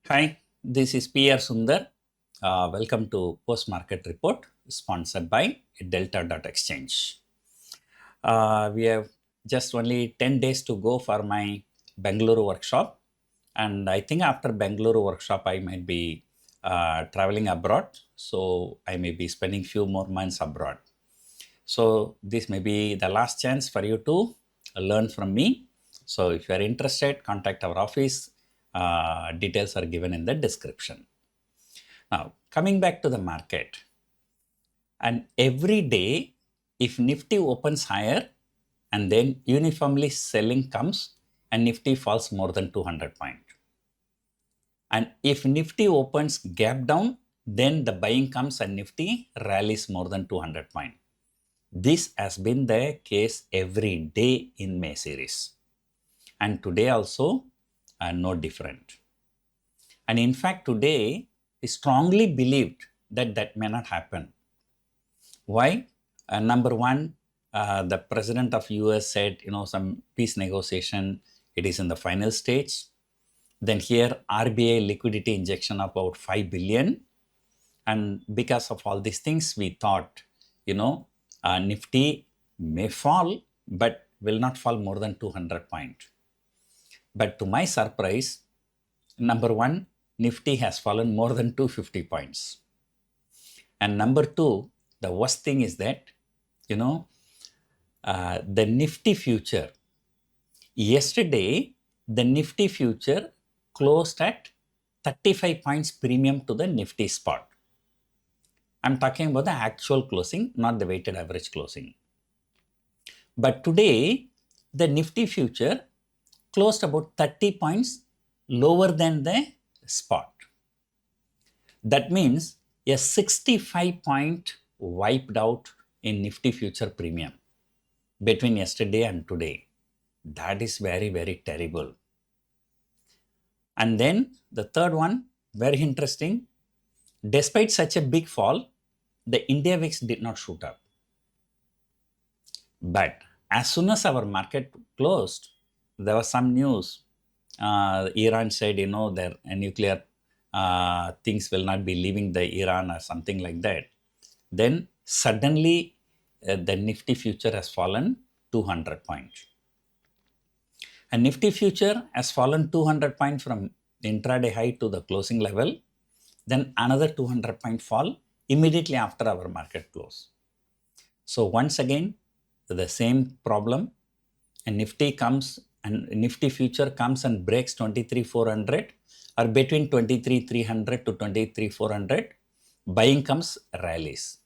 Hi, this is PR Sundar. Welcome to Post Market Report sponsored by Delta.Exchange. We have just only 10 days to go for my Bengaluru workshop. And I think after Bengaluru workshop, I might be traveling abroad. So I may be spending few more months abroad. So this may be the last chance for you to learn from me. So if you are interested, contact our office. Details are given in the description. Now, coming back to the market, and every day, if Nifty opens higher and then uniformly selling comes and Nifty falls more than 200 points. And if Nifty opens gap down, then the buying comes and Nifty rallies more than 200 points. This has been the case every day in May series. And today also, no different. And in fact, today, I strongly believed that that may not happen. Why? Number one, the president of US said, some peace negotiation, it is in the final stage. Then here, RBI liquidity injection of about 5 billion. And because of all these things, we thought, Nifty may fall, but will not fall more than 200 points. But to my surprise, number one, Nifty has fallen more than 250 points. And number two, the worst thing is that, the Nifty future, yesterday, the Nifty future closed at 35 points premium to the Nifty spot. I'm talking about the actual closing, not the weighted average closing. But today, the Nifty future closed about 30 points lower than the spot. That means a 65 point wiped out in Nifty future premium between yesterday and today. That is very, very terrible. And then the third one, very interesting. Despite such a big fall, the India VIX did not shoot up. But as soon as our market closed, there was some news. Iran said, their nuclear things will not be leaving the Iran or something like that. Then suddenly the Nifty future has fallen 200 points. And Nifty future has fallen 200 points from the intraday high to the closing level. Then another 200 point fall immediately after our market close. So once again, the same problem, and Nifty comes and Nifty future comes and breaks 23,400 or between 23,300 to 23,400, buying comes, rallies.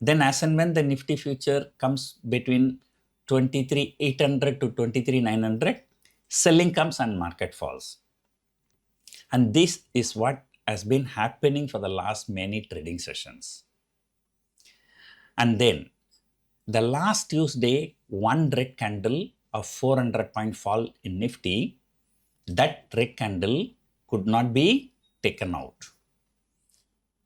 Then as and when the Nifty future comes between 23,800 to 23,900, selling comes and market falls. And this is what has been happening for the last many trading sessions. And then the last Tuesday, one red candle of 400 point fall in Nifty, that red candle could not be taken out.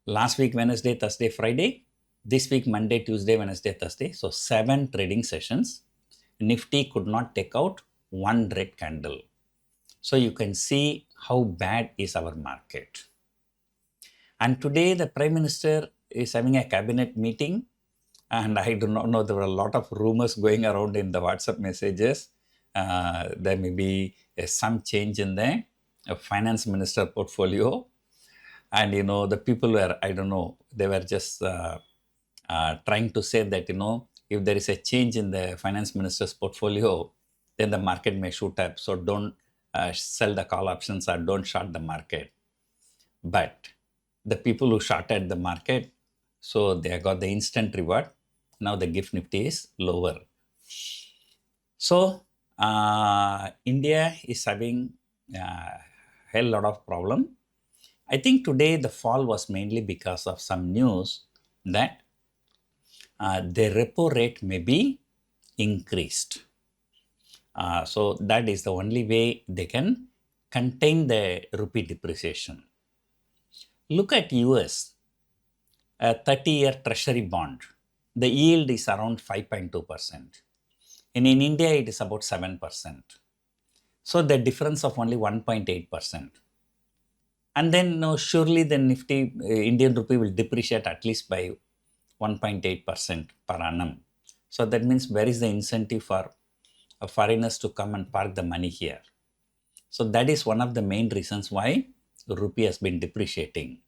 Last week, Wednesday, Thursday, Friday. This week, Monday, Tuesday, Wednesday, Thursday. So 7 trading sessions. Nifty could not take out one red candle. So you can see how bad is our market. And today, the Prime Minister is having a cabinet meeting. And I do not know, there were a lot of rumors going around in the WhatsApp messages. There may be some change in the finance minister portfolio. And, the people were, I don't know, they were just trying to say that, if there is a change in the finance minister's portfolio, then the market may shoot up. So don't sell the call options or don't short the market. But the people who shorted the market, so they got the instant reward. Now the GIFT Nifty is lower. So India is having a hell lot of problem. I think today the fall was mainly because of some news that the repo rate may be increased. So that is the only way they can contain the rupee depreciation. Look at US, a 30-year treasury bond. The yield is around 5.2%. And in India, it is about 7%. So the difference of only 1.8%. And then surely the Nifty Indian rupee will depreciate at least by 1.8% per annum. So that means where is the incentive for foreigners to come and park the money here? So that is one of the main reasons why the rupee has been depreciating.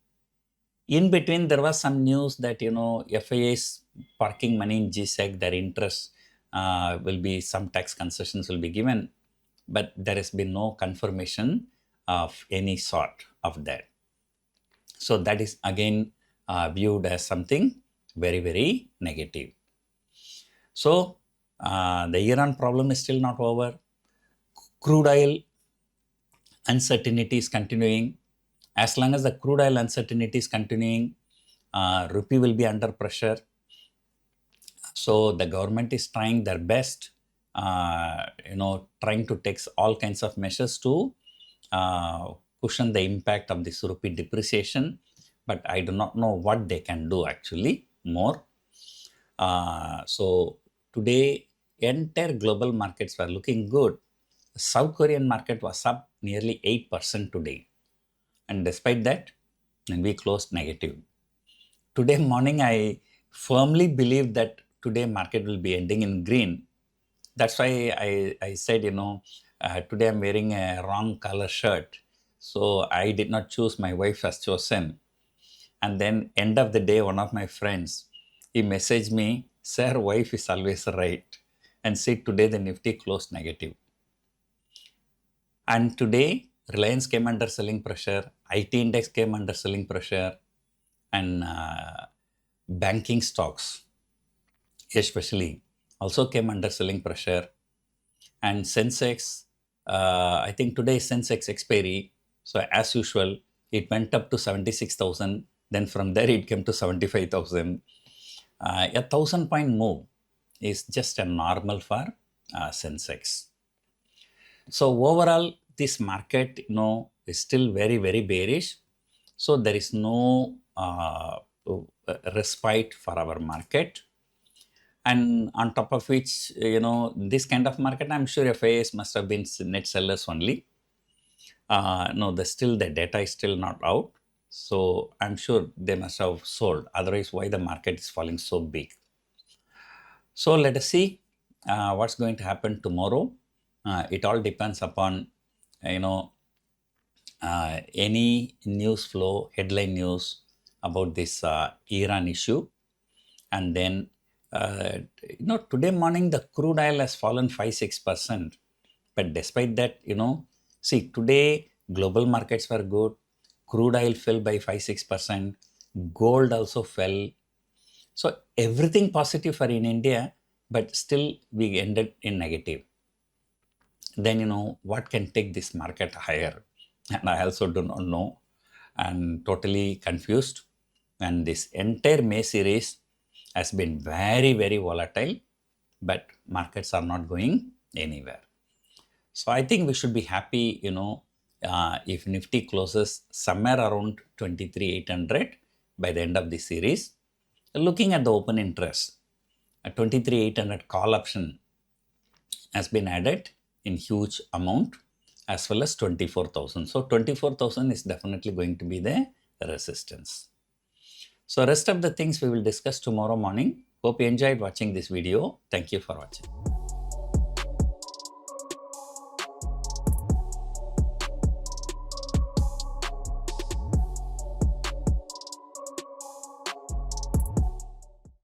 In between, there was some news that, FII is parking money in GSEC, their interest will be, some tax concessions will be given, but there has been no confirmation of any sort of that. So that is again viewed as something very, very negative. So the Iran problem is still not over. Crude oil uncertainty is continuing. As long as the crude oil uncertainty is continuing, rupee will be under pressure. So the government is trying their best, trying to take all kinds of measures to cushion the impact of this rupee depreciation. But I do not know what they can do actually more. So today, entire global markets were looking good. South Korean market was up nearly 8% today. And despite that, we closed negative. Today morning, I firmly believe that today market will be ending in green. That's why I said, today I'm wearing a wrong color shirt. So I did not choose, my wife has chosen. And then end of the day, one of my friends, he messaged me, "Sir, wife is always right." And said today the Nifty closed negative. And today, Reliance came under selling pressure, IT index came under selling pressure, and banking stocks, especially, also came under selling pressure. And Sensex, I think today is Sensex expiry. So as usual, it went up to 76,000. Then from there, it came to 75,000. A 1,000-point move is just a normal for Sensex. So overall, this market, is still very, very bearish. So there is no respite for our market. And on top of which, this kind of market, I'm sure FIIs must have been net sellers only. The data is still not out. So I'm sure they must have sold. Otherwise, why the market is falling so big? So let us see what's going to happen tomorrow. It all depends upon, any news flow, headline news about this Iran issue. And then, today morning, the crude oil has fallen 5-6%. But despite that, see, today, global markets were good. Crude oil fell by 5-6%. Gold also fell. So everything positive for in India, but still we ended in negative. Then, what can take this market higher? And I also do not know. I'm totally confused. And this entire May series has been very, very volatile, but markets are not going anywhere. So I think we should be happy, if Nifty closes somewhere around 23,800 by the end of this series. Looking at the open interest, a 23,800 call option has been added in huge amount, as well as 24,000. So 24,000 is definitely going to be the resistance. So rest of the things we will discuss tomorrow morning. Hope you enjoyed watching this video. Thank you for watching.